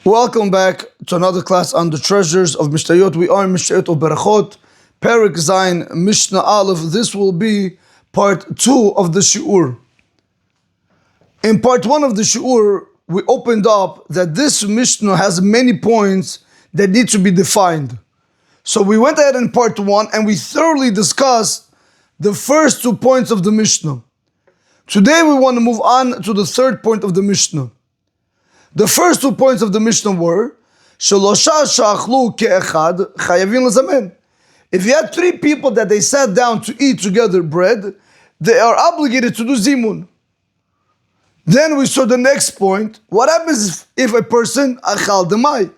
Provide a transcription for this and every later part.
Welcome back to another class on the Treasures of Mishnayot. We are in Mishnayot of Berachot, Perek Zayin, Mishna Aleph. This will be part 2 of the Shi'ur. In part 1 of the Shi'ur, we opened up that this Mishnah has many points that need to be defined. So we went ahead in part 1 and we thoroughly discussed the first 2 points of the Mishnah. Today we want to move on to the third point of the Mishnah. The first 2 points of the Mishnah were Shelosha sha'achlu ke'echad chayavin lezamen. If you had 3 people that they sat down to eat together bread, they are obligated to do ZIMUN. Then we saw the next point. What happens if a person achal demai?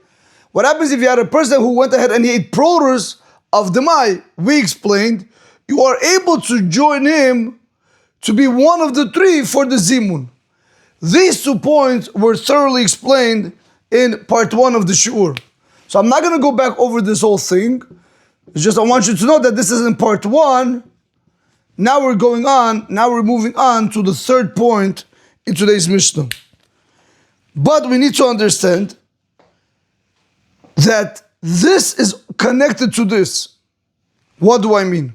What happens if you had a person who went ahead and he ate produce of demai? We explained you are able to join him to be one of the 3 for the ZIMUN. These 2 points were thoroughly explained in part 1 of the Shi'ur. So I'm not going to go back over this whole thing. It's just I want you to know that this is in part 1. Now we're moving on to the third point in today's Mishnah. But we need to understand that this is connected to this. What do I mean?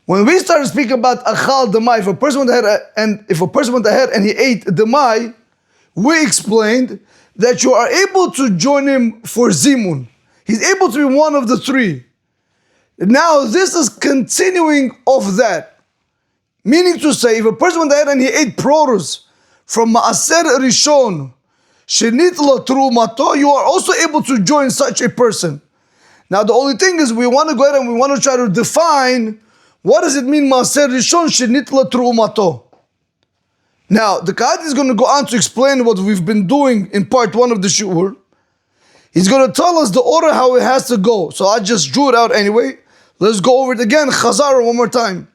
When we started speaking about achal demai, if a person went ahead and he ate demai, we explained that you are able to join him for zimun. He's able to be one of the 3. Now this is continuing off that. Meaning to say, if a person went ahead and he ate produce from Ma'aser Rishon, Shenit lo Trumato, you are also able to join such a person. Now the only thing is we want to go ahead and we want to try to define what does it mean, Ma'aser Rishon Shenitla Trumato? Now, the Qadi is going to go on to explain what we've been doing in part 1 of the Shi'ur. He's going to tell us the order how it has to go. So I just drew it out anyway. Let's go over it again, Chazara, one more time.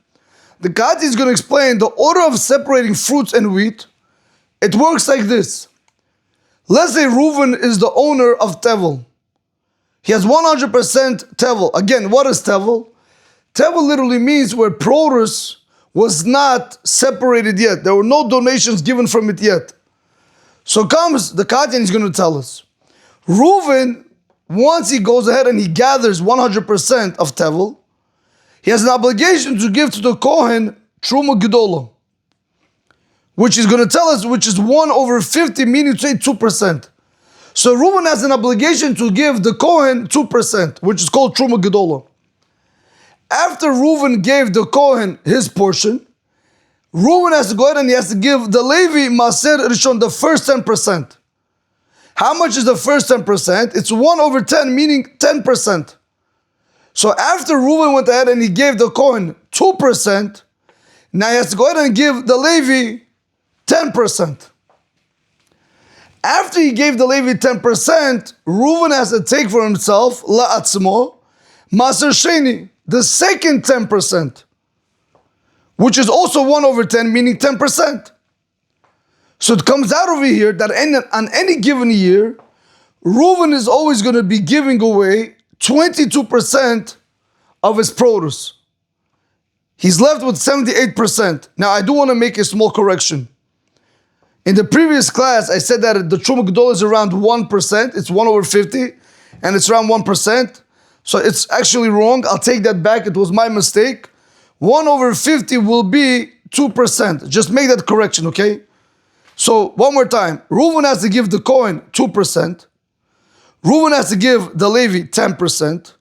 The Qadi is going to explain the order of separating fruits and wheat. It works like this. Let's say Reuven is the owner of Tevel. He has 100% Tevel. Again, what is Tevel? Tevel literally means where produce was not separated yet. There were no donations given from it yet. So comes the Qadi and he's going to tell us. Reuven, once he goes ahead and he gathers 100% of Tevel, he has an obligation to give to the Kohen Truma Gedola, which is going to tell us, which is 1/50, meaning to say 2%. So Reuven has an obligation to give the Kohen 2%, which is called Truma Gedola. After Reuven gave the Kohen his portion, Reuven has to go ahead and he has to give the Levi Maser Rishon the first 10%. How much is the first 10%? It's 1/10, meaning 10%. So after Reuven went ahead and he gave the Kohen 2%, now he has to go ahead and give the Levi 10%. After he gave the Levi 10%, Reuven has to take for himself La'atzmo Maser Sheni, the second 10%, which is also 1/10, meaning 10%. So it comes out over here that on any given year, Reuven is always going to be giving away 22% of his produce. He's left with 78%. Now I do want to make a small correction. In the previous class, I said that the Truma Gedola is around 1%. It's 1/50, and it's around 1%. So it's actually wrong. I'll take that back. It was my mistake. 1/50 will be 2%. Just make that correction, okay? So one more time. Reuven has to give the Kohen 2%. Reuven has to give the Levi 10%.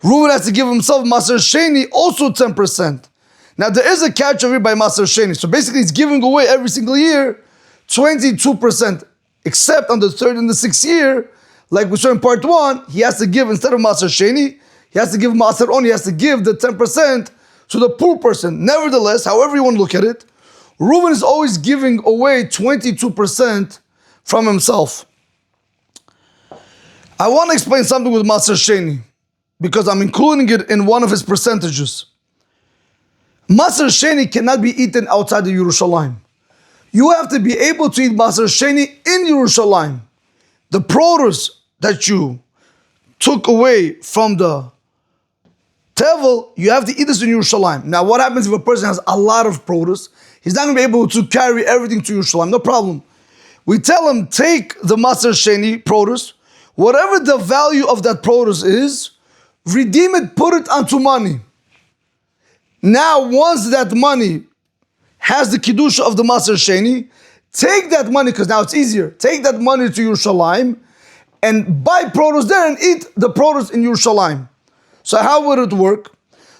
Reuven has to give himself Maser Sheni also 10%. Now there is a catch over here by Maser Sheni. So basically he's giving away every single year 22%, except on the 3rd and the 6th year, like we saw in part 1, he has to give, instead of Maser Sheni, he has to give Maser On, he has to give the 10% to the poor person. Nevertheless, however you want to look at it, Reuven is always giving away 22% from himself. I want to explain something with Maser Sheni, because I'm including it in one of his percentages. Maser Sheni cannot be eaten outside of Yerushalayim. You have to be able to eat Maser Sheni in Yerushalayim. The produce that you took away from the Tevel, you have to eat this in Yerushalayim. Now what happens if a person has a lot of produce? He's not going to be able to carry everything to Yerushalayim, no problem. we tell him, take the Maser Sheni produce, whatever the value of that produce is, redeem it, put it onto money. Now, once that money has the Kiddush of the Maser Sheni, take that money, because now it's easier, take that money to Yerushalayim and buy produce there and eat the produce in Yerushalayim. So how would it work?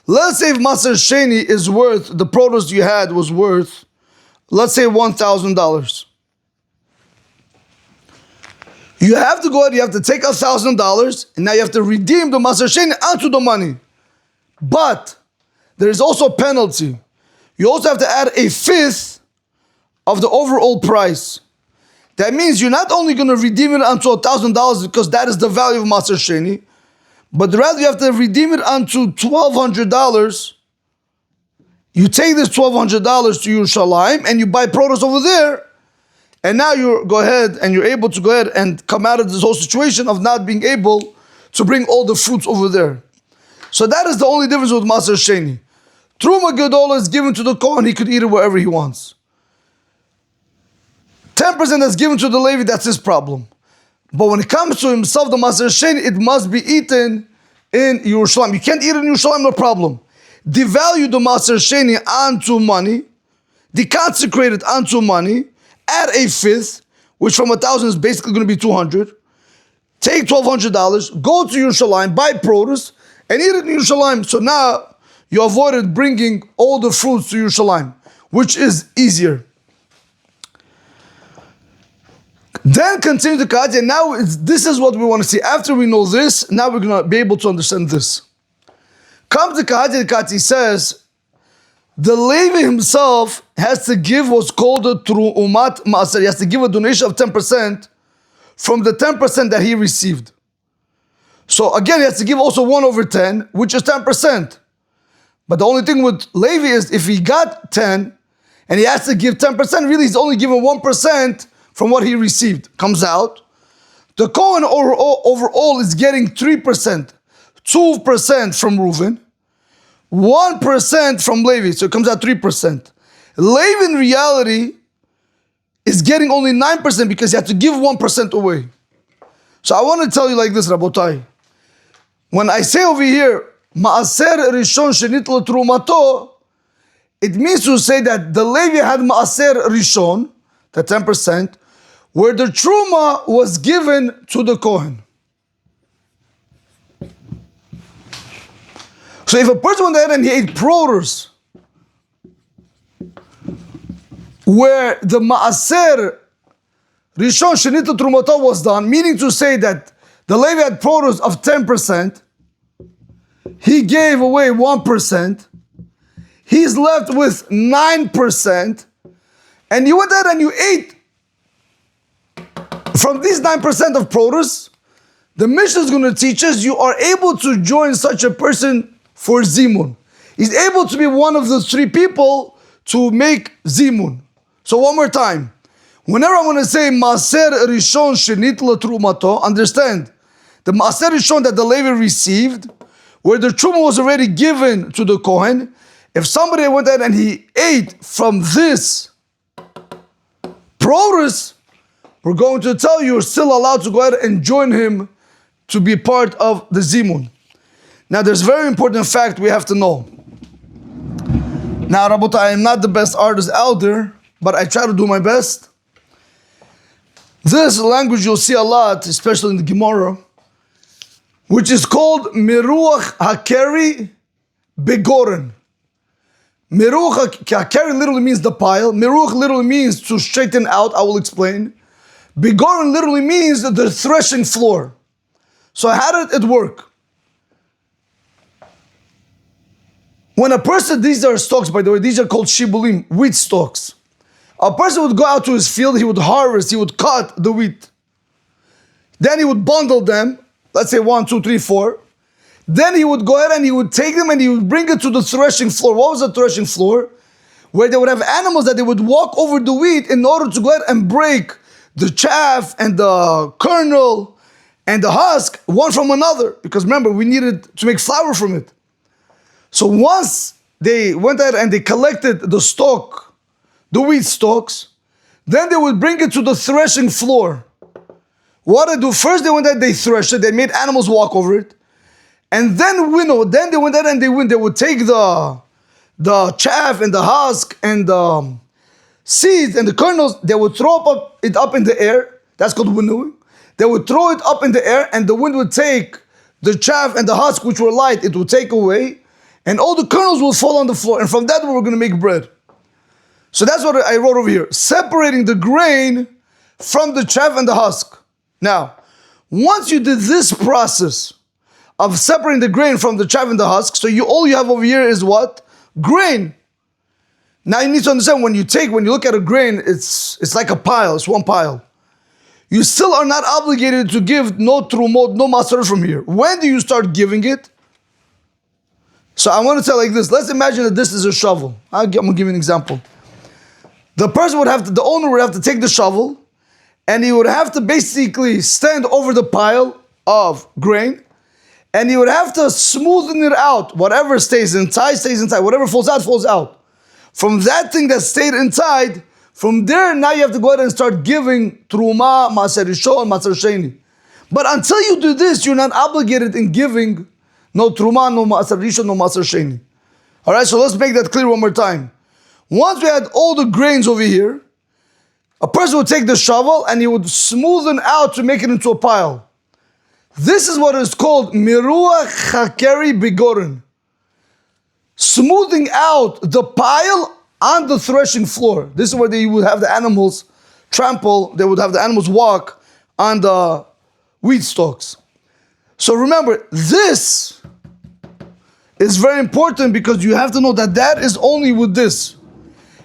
Let's say if Maser Sheni is worth, the produce you had was worth, let's say $1,000. You have to go ahead, you have to take $1,000, and now you have to redeem the Maser Sheni onto the money. But there is also a penalty. You also have to add a fifth of the overall price. That means you're not only going to redeem it onto $1,000 because that is the value of Maser Sheni, but rather you have to redeem it onto $1,200. You take this $1,200 to Yerushalayim and you buy produce over there, and now you're able to go ahead and come out of this whole situation of not being able to bring all the fruits over there. So that is the only difference with Maser Sheni. Truma Gedola is given to the Kohen, he could eat it wherever he wants. 10% that's given to the Levi, that's his problem. But when it comes to himself, the Maser Sheni, it must be eaten in Yerushalayim. You can't eat it in Yerushalayim, no problem. Devalue the Maser Sheni onto money, deconsecrate it onto money, add a fifth, which from 1,000 is basically going to be 200. Take $1,200, go to Yerushalayim, buy produce, and eat it in Yerushalayim. So now you avoided bringing all the fruits to Yerushalayim, which is easier. Then continue the Kati, and now this is what we want to see. After we know this, now we're going to be able to understand this. Come to Kati, the Kati says, the Levi himself has to give what's called a Tru'umat Ma'aser. He has to give a donation of 10% from the 10% that he received. So again, he has to give also 1/10, which is 10%. But the only thing with Levi is if he got 10 and he has to give 10%, really he's only given 1% from what he received. Comes out, the Kohen overall is getting 3%, 2% from Reuven, 1% from Levi, so it comes out 3%. Levi in reality is getting only 9% because he had to give 1% away. So I want to tell you like this, Rabotai. When I say over here, Ma'aser Rishon Shenitla Trumato, it means to say that the Levi had Ma'aser Rishon, the 10%, where the Truma was given to the Kohen. So if a person went ahead and he ate produce where the Ma'aser Rishon Shenitla Trumato was done, meaning to say that the Levi had produce of 10%, he gave away 1%, he's left with 9%, and you went ahead and you ate from these 9% of produce. The Mishnah is going to teach us you are able to join such a person for ZIMUN. He's able to be one of the 3 people to make ZIMUN. So one more time. Whenever I'm going to say Maser Rishon Shenitla Trumato, understand, the Maser Rishon that the Levi received, where the Truma was already given to the Kohen, if somebody went ahead and he ate from this produce, we're going to tell you you're still allowed to go ahead and join him to be part of the ZIMUN. Now there's a very important fact we have to know. Now Rabota, I am not the best artist out there, but I try to do my best. This language you'll see a lot, especially in the Gemara, which is called Miruach Hakeri Begoren. Miruach Hakeri literally means the pile. Miruach literally means to straighten out, I will explain. Begoren literally means the threshing floor. So how did it work? When a person, these are stalks by the way, these are called shibulim, wheat stalks. A person would go out to his field, he would harvest, he would cut the wheat. Then he would bundle them, let's say 1, 2, 3, 4. Then he would go ahead and he would take them and he would bring it to the threshing floor. What was the threshing floor? Where they would have animals that they would walk over the wheat in order to go ahead and break the chaff and the kernel and the husk one from another. Because remember, we needed to make flour from it. So once they went ahead and they collected the stalk, the wheat stalks, Then they would bring it to the threshing floor. What they do? First they went there, they threshed it, they made animals walk over it. And then winnow. Then they went there and they would take the chaff and the husk and the seeds and the kernels, they would throw it up in the air. That's called winnowing. They would throw it up in the air and the wind would take the chaff and the husk, which were light, it would take away, and all the kernels will fall on the floor. And from that we're going to make bread. So that's what I wrote over here. Separating the grain from the chaff and the husk. Now, once you did this process of separating the grain from the chaff and the husk, so all you have over here is what? Grain. Now you need to understand, when you look at a grain, it's like a pile, it's one pile. You still are not obligated to give no trumot, no maser from here. When do you start giving it? So I want to tell like this. Let's imagine that this is a shovel. I'm going to give you an example. The owner would have to take the shovel, and he would have to basically stand over the pile of grain, and he would have to smoothen it out. Whatever stays inside, stays inside. Whatever falls out, falls out. From that thing that stayed inside, from there, now you have to go ahead and start giving truma, maser rishon, maser sheni. But until you do this, you're not obligated in giving no truma, no maser rishon, no maser sheni. All right, so let's make that clear one more time. Once we had all the grains over here, a person would take the shovel and he would smoothen out to make it into a pile. This is what is called miruach hakeri bigorin. Smoothing out the pile on the threshing floor. This is where they would have the animals trample, they would have the animals walk on the wheat stalks. So remember, this is very important because you have to know that is only with this.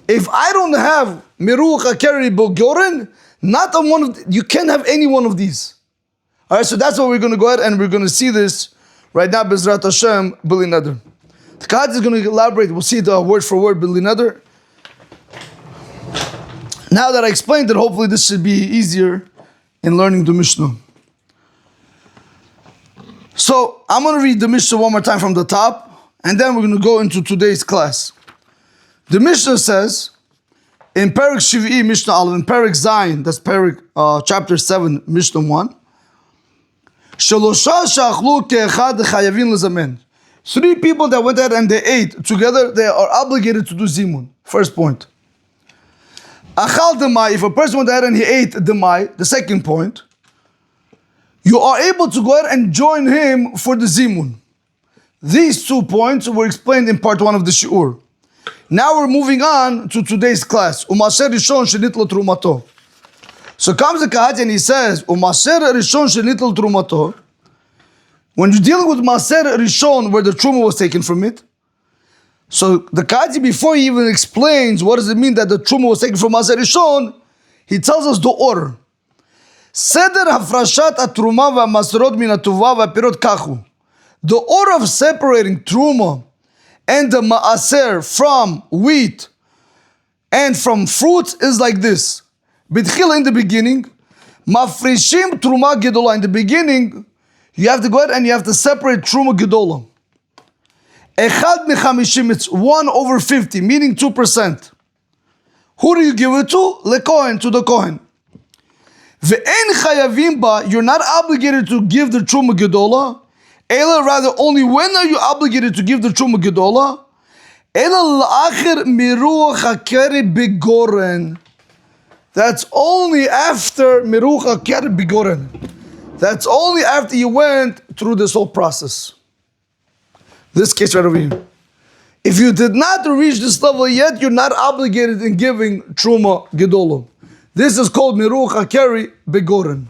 If I don't have miruach hakeri bigorin, you can't have any one of these. All right, so that's what we're going to go ahead and we're going to see this right now, Bezrat Hashem, Bili Neder. The Kahad is going to elaborate. We'll see the word for word, Bili Neder. Now that I explained it, hopefully this should be easier in learning the Mishnah. So I'm going to read the Mishnah one more time from the top, and then we're going to go into today's class. The Mishnah says, in Perek Shiv'i, Mishnah Aleph, in Perek Zayin, that's Perek chapter 7, Mishnah 1, Shalosha sha'achlu ke'echad chayavin lezamen. 3 people that went out and they ate together, they are obligated to do zimun. First point. Achal demai, if a person went out and he ate demai, the second point, you are able to go ahead and join him for the zimun. These 2 points were explained in part 1 of the shiur. Now we're moving on to today's class. Umaser rishon shenitlo trumato. So comes the Kahati and he says, Umaser rishon shenitlo trumato. When you're dealing with Maser Rishon, where the Truma was taken from it, so the Kahati, before he even explains what does it mean that the Truma was taken from Maser Rishon, he tells us the order. Seder hafrashat at-truma va-masrot min at-tuva va-pirot kachu. The order of separating Truma and the Ma'aser from wheat and from fruits is like this. B'tchila, in the beginning, mafrishim Truma gedola. In the beginning, you have to go ahead and you have to separate Truma Gedola. Echad mechamishim, it's 1/50, meaning 2%. Who do you give it to? Lekohen, to the Kohen. Ve'en chayavim ba, you're not obligated to give the Truma Gedola. Ela, rather, only when are you obligated to give the Truma Gedola? Ela la'acher miruach hakeri bigoren. That's only after miruach hakeri bigoren. That's only after you went through this whole process. This case right over here. If you did not reach this level yet, you're not obligated in giving Truma Gedolah. This is called Miruach HaKeri Begoren.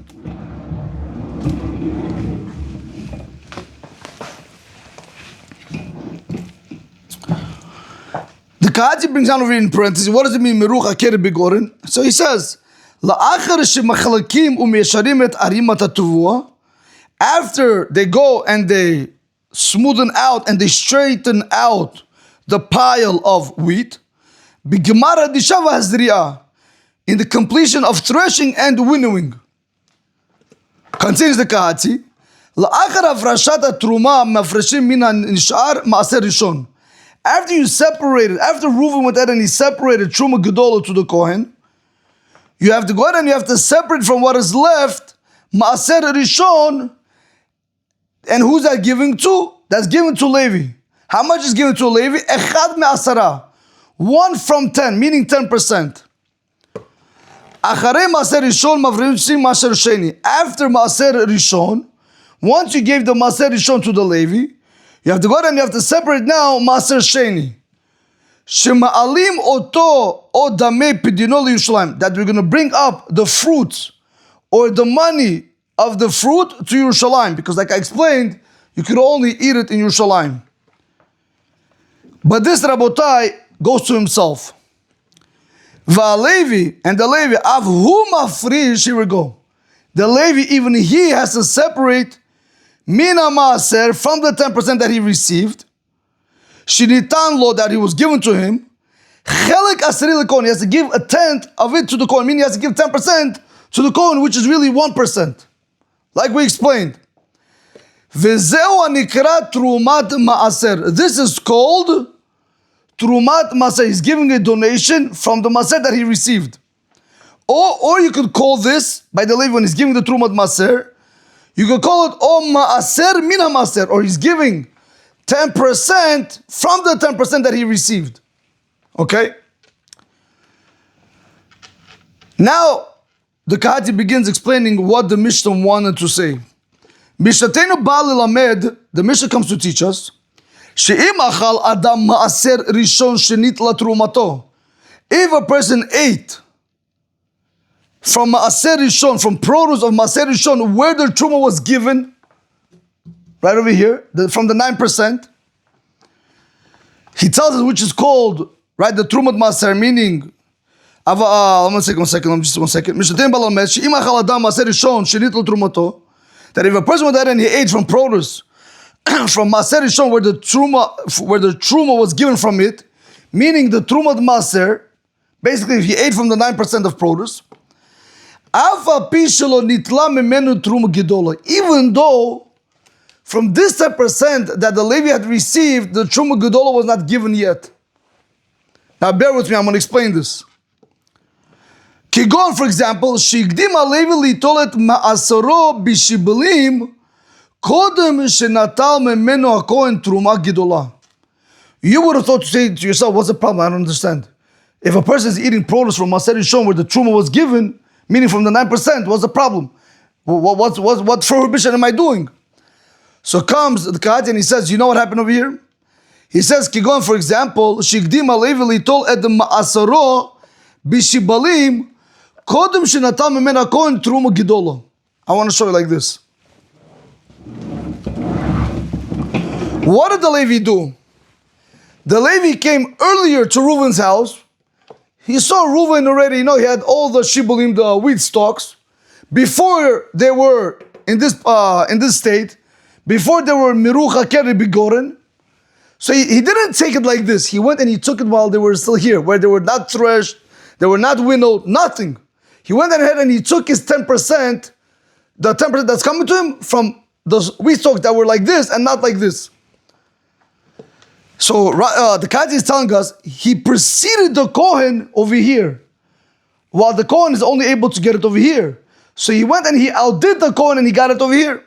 The Kahati brings down over here in parentheses, what does it mean, Miruach HaKeri Begoren? So he says, after they go and they smoothen out and they straighten out the pile of wheat, in the completion of threshing and winnowing. Continues the Kahati. After you separated, after Reuven went ahead and he separated Truma Gedolah to the Kohen, you have to go ahead and you have to separate from what is left, Maaser Rishon, and who's that giving to? That's given to Levi. How much is given to Levi? Echad me'asara. 1 from 10, meaning 10%. Acharei Maaser Rishon mavrim Maaser Sheni. After Maaser Rishon, once you gave the Maaser Rishon to the Levi, you have to go ahead and you have to separate now Maaser Sheni. Shema'alim oto o damei pidino liyushalayim. That we're going to bring up the fruits or the money of the fruit to Yerushalayim. Because like I explained, you could only eat it in Yerushalayim. But this Rabotai goes to himself. Va'alevi, and the Levi, avhu mafrish, here we go. The Levi, even he has to separate mina maaser from the 10% that he received. Shinitan lo, that he was given to him. Chelik aseri lekohen, he has to give a tenth of it to the kohen, meaning he has to give 10% to the kohen, which is really 1%. Like we explained. Vezeu anikra trumat maaser. This is called trumat maaser. He's giving a donation from the maaser that he received. Or you could call this, by the Levi, when he's giving the trumat maaser, you could call it o maaser mina maaser, or he's giving 10% from the 10% that he received. Okay? Now, the Kahati begins explaining what the Mishnah wanted to say. Mishnatenu ba'al lamed, the Mishnah comes to teach us, she'im achal adam ma'aser rishon shenit la trumato. If a person ate from ma'aser rishon, from produce of ma'aser rishon, where the truma was given, right over here, from the 9%, he tells us which is called, right, the trumat maaser, meaning, one second. Mishnatenu ba'al lamed, she'im achal adam ma'aser rishon shenit la trumato. That if a person went ahead and he ate from produce, from Maaser Rishon, where the truma was given from it, meaning the Trumat Maaser, basically if he ate from the 9% of produce, even though from this 10% that the Levi had received, the Truma Gedola was not given yet. Now bear with me, I'm going to explain this. Kigon, for example, Shigdim Alevi litolet ma'asaro bishibelim kodem shenatal memeno hakohen truma gidola. You would have thought to say to yourself, what's the problem? I don't understand. If a person is eating produce from Maaser Rishon where the truma was given, meaning from the 9%, what's the problem? What prohibition am I doing? So comes the Kahati and he says, you know what happened over here? He says, Kigon, for example, Shigdim Alevi litol et ma'asaro bishibelim kodem shenatal memeno hakohen truma gidola. I want to show you like this. What did the Levi do? The Levi came earlier to Reuven's house. He saw Reuven already, he had all the shibulim, the wheat stalks, before they were in this state, before they were mirucha keri bigoren. So he didn't take it like this. He went and he took it while they were still here, where they were not threshed, they were not winnowed, nothing. He went ahead and he took his 10%, the 10% that's coming to him from those wheat stalks that were like this and not like this. So the Kahati is telling us he preceded the Kohen over here, while the Kohen is only able to get it over here. So he went and he outdid the Kohen and he got it over here.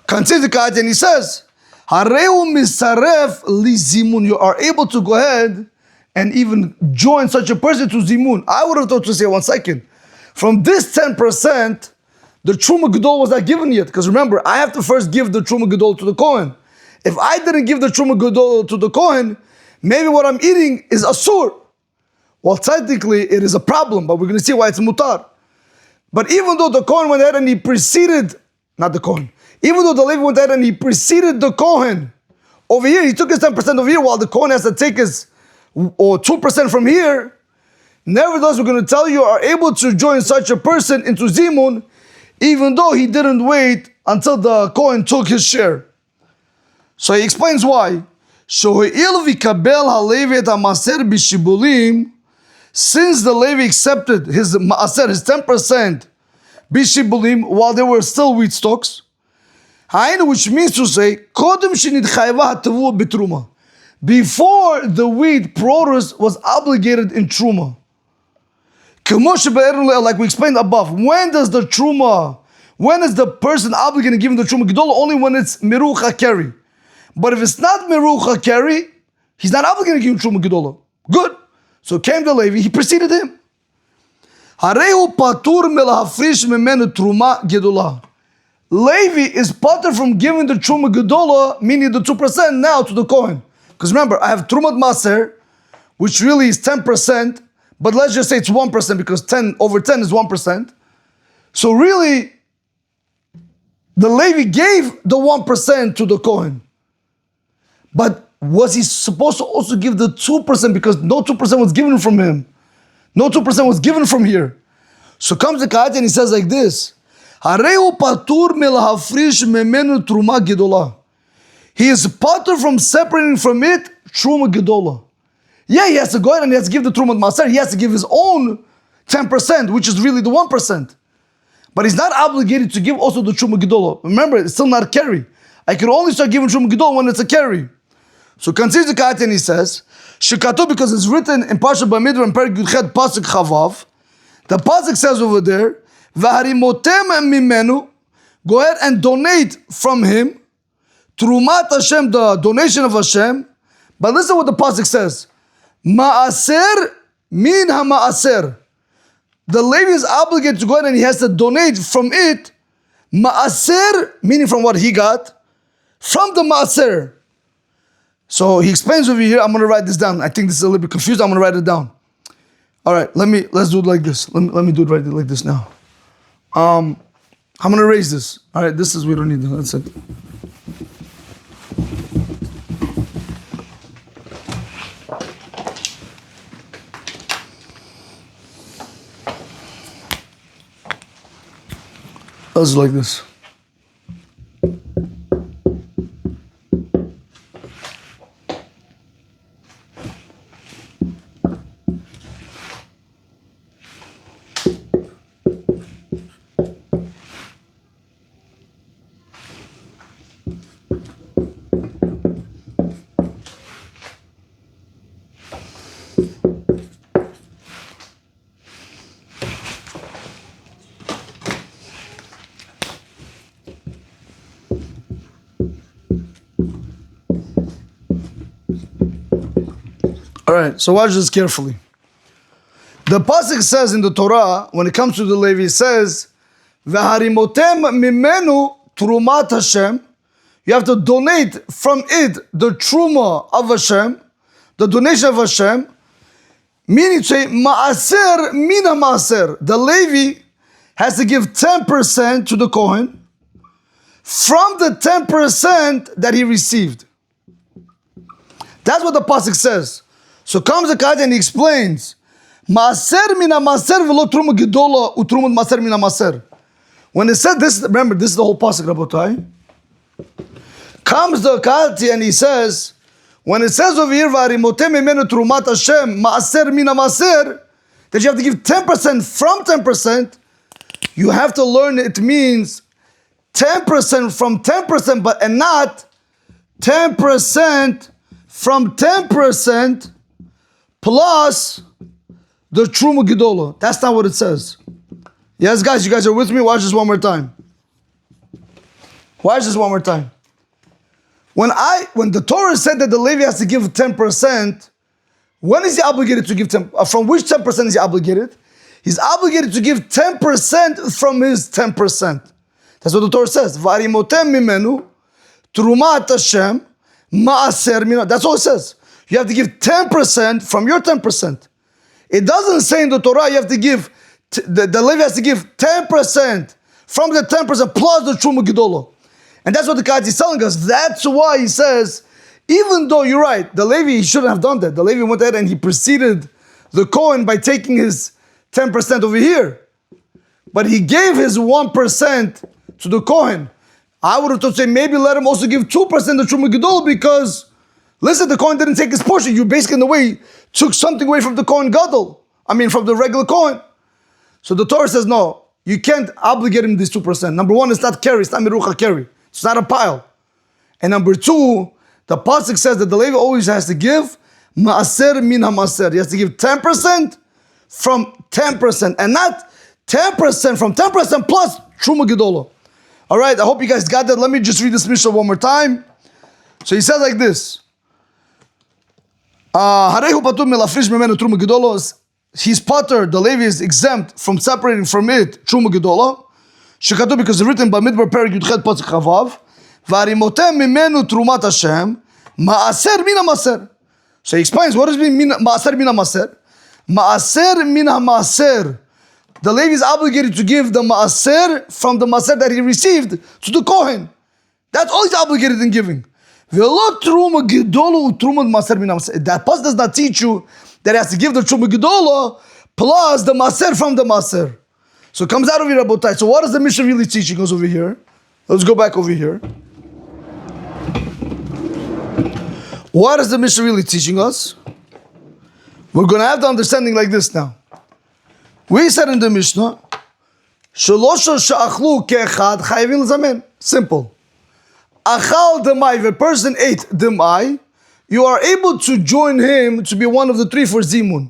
Continues the Kahati and he says, Hareu misaref li ZIMUN. You are able to go ahead and even join such a person to ZIMUN. I would have thought to say, 1 second, from this 10%, the Truma Gedol was not given yet. Because remember, I have to first give the Truma Gedol to the Kohen. If I didn't give the Truma Gedol to the Kohen, maybe what I'm eating is asur. Well, technically, it is a problem, but we're going to see why it's mutar. But even though the Kohen went ahead and he preceded, not the Kohen, even though the Levi went ahead and he preceded the Kohen over here, he took his 10% over here, while the Kohen has to take his 2% from here. Nevertheless, we're going to tell you are able to join such a person into ZIMUN, even though he didn't wait until the Kohen took his share. So he explains why. Since the Levi accepted his maaser, his 10%, bishibulim, while they were still wheat stalks, which means to say, before the wheat produce was obligated in truma. Like we explained above, when is the person obligated to give him the truma gedola? Only when it's mirucha keri. But if it's not mirucha keri, he's not obligated to give him truma gedola. Good. So came the Levi, he preceded him. Harehu patur melahafrish memenu truma gedola. Levi is patur from giving the truma gedola, meaning the 2% now to the Kohen. Because remember, I have trumat maser, which really is 10%, but let's just say it's 1% because 10 over 10 is 1%. So really, the Levi gave the 1% to the Kohen. But was he supposed to also give the 2% because no 2% was given from him? No 2% was given from here. So comes the Kahat and he says like this, Hareu patur melahafrish memenu truma gedola. He is patur from separating from it truma gedola. Yeah, he has to go ahead and he has to give the trumat maser. He has to give his own 10%, which is really the 1%. But he's not obligated to give also the truma gedola. Remember, it's still not a carry. I can only start giving truma gedola when it's a carry. So continues the Kahat and he says, Shekatu, because it's written in Parsha Bamidbar and Perek Yudchet Pasuk Chavav. The Pasuk says over there, V'harimotem mimenu, go ahead and donate from him, Trumat Hashem, the donation of Hashem. But listen what the Pasuk says. Ma'aser min ha-ma'aser. The Levi is obligated to go ahead and he has to donate from it. Ma'aser, meaning from what he got, from the ma'aser. So he explains over here, I'm going to write this down. I think this is a little bit confused. I'm going to write it down. All right, let's do it like this. Let me do it right like this now. I'm going to erase this. All right, this is, we don't need that. That's it. Let's do like this. All right, so watch this carefully. The pasuk says in the Torah, when it comes to the Levi, it says, "V'harimotem mimenu trumat Hashem." You have to donate from it the truma of Hashem, the donation of Hashem. Meaning to say, maaser mina maaser. The Levi has to give 10% to the Kohen from the 10% that he received. That's what the pasuk says. So comes the Kahat and he explains, maaser mina maaser v'lo truma gedola utrumut maaser mina maaser. When it said this, remember this is the whole pasuk, Rabotai. Comes the Kahat and he says, when it says over here, "V'harimotem mimenu trumat Hashem maaser mina maaser," that you have to give 10% from 10%, you have to learn it means 10% from 10%, and not 10% from 10% plus the Truma Gedola. That's not what it says. Yes, guys, you guys are with me? Watch this one more time. Watch this one more time. When the Torah said that the Levi has to give 10%, when is he obligated to give 10%? From which 10% is he obligated? He's obligated to give 10% from his 10%. That's what the Torah says. V'harimotem mimenu trumat Hashem maaser mina. That's all it says. You have to give 10% from your 10%. It doesn't say in the Torah you have to give, the Levi has to give 10% from the 10% plus the Truma Gedola. And that's what the Kahat is telling us. That's why he says, even though you're right, the Levi, he shouldn't have done that. The Levi went ahead and he preceded the Kohen by taking his 10% over here. But he gave his 1% to the Kohen. I would have to say maybe let him also give 2% the Truma Gedola because, listen, the Kohen didn't take his portion. You basically in a way took something away from the Kohen Gadol. From the regular Kohen. So the Torah says, no, you can't obligate him this 2%. Number one, it's not carry, it's not mirucha carry. It's not a pile. And number two, the pasuk says that the Levi always has to give maaser min maaser. He has to give 10% from 10% and not 10% from 10% plus Truma Gedola. All right, I hope you guys got that. Let me just read this Mishnah one more time. So he says like this. He's potter, the Levi is exempt from separating from it Truma Gedola. Shekatu, because it's written by Midbar Perek Yudchet Pasuk Chavav. Varimotem mimenu Trumat Hashem Maaser Mina Maser. So he explains what does it mean Maaser Mina Maser. Maaser Mina Maser. The Levi is obligated to give the Maaser from the Maser that he received to the Kohen. That's all he's obligated in giving. That pasuk does not teach you that he has to give the Truma Gedola plus the Maser from the Maser. So it comes out of here, Rabotai. So what is the Mishnah really teaching us over here? Let's go back over here. What is the Mishnah really teaching us? We're going to have the understanding like this now. We said in the Mishnah, simple. Achal demai, if a person ate demai, you are able to join him to be one of the three for zimun.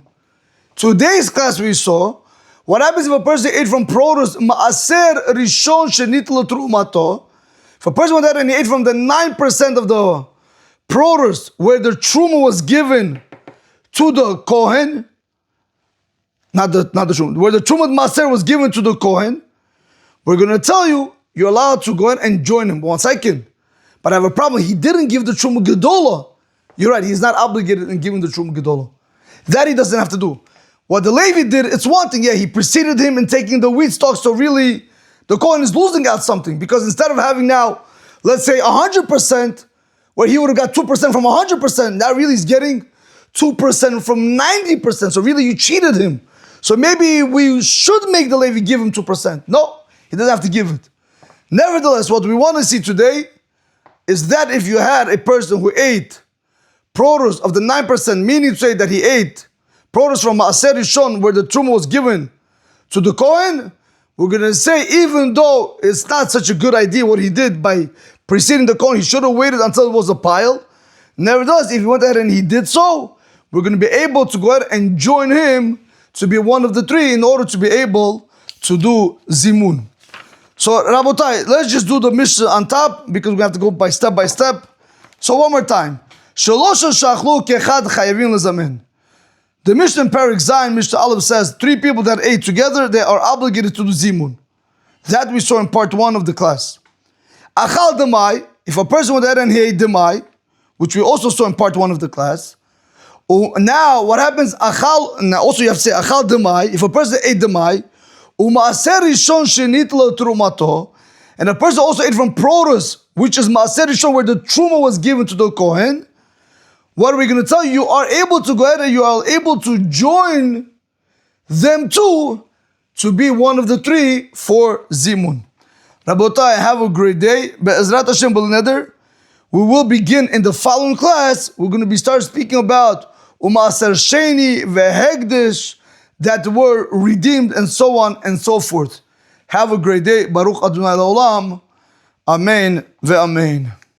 Today's class we saw, what happens if a person ate from produce, ma'aser rishon shenitlo trumato. If a person went ahead and he ate from the 9% of the produce where the truma was given to the Kohen, not the truma, where the truma maser was given to the Kohen, we're going to tell you, you're allowed to go ahead and join him. 1 second. But I have a problem. He didn't give the Truma Gedola. You're right. He's not obligated in giving the Truma Gedola. That he doesn't have to do. What the Levi did, it's one thing. Yeah, he preceded him in taking the wheat stalks. So really, the Kohen is losing out something. Because instead of having now, let's say 100%, where he would have got 2% from 100%, now really he's getting 2% from 90%. So really you cheated him. So maybe we should make the Levi give him 2%. No, he doesn't have to give it. Nevertheless, what we want to see today is that if you had a person who ate produce of the 9%, meaning to say that he ate produce from Maaser Rishon where the Truma was given to the Kohen, we're going to say even though it's not such a good idea what he did by preceding the Kohen, he should have waited until it was a pile. Nevertheless, if he went ahead and he did so, we're going to be able to go ahead and join him to be one of the three in order to be able to do ZIMUN. So, Rabotai, let's just do the Mishnah on top because we have to go by step. So, one more time. The Mishnah in Perek Zayin, Mishnah Aleph says, 3 people that ate together, they are obligated to do ZIMUN. That we saw in part 1 of the class. Achal demai, if a person went ahead and he ate demai, which we also saw in part 1 of the class. Now, what happens? Achal, now also you have to say achal demai, if a person ate demai, Umaaser Rishon shenitlo trumato, and a person also ate from produce, which is Maaser Rishon, where the truma was given to the Kohen. What are we going to tell you? You are able to go ahead and you are able to join them two to be one of the 3 for Zimun. Rabotai, have a great day. Be'ezrat Hashem b'leneder. We will begin in the following class. We're going to start speaking about Umaaser Sheni ve'hegdish, that were redeemed and so on and so forth. Have a great day. Baruch Adonai L'olam. Amen ve'amen.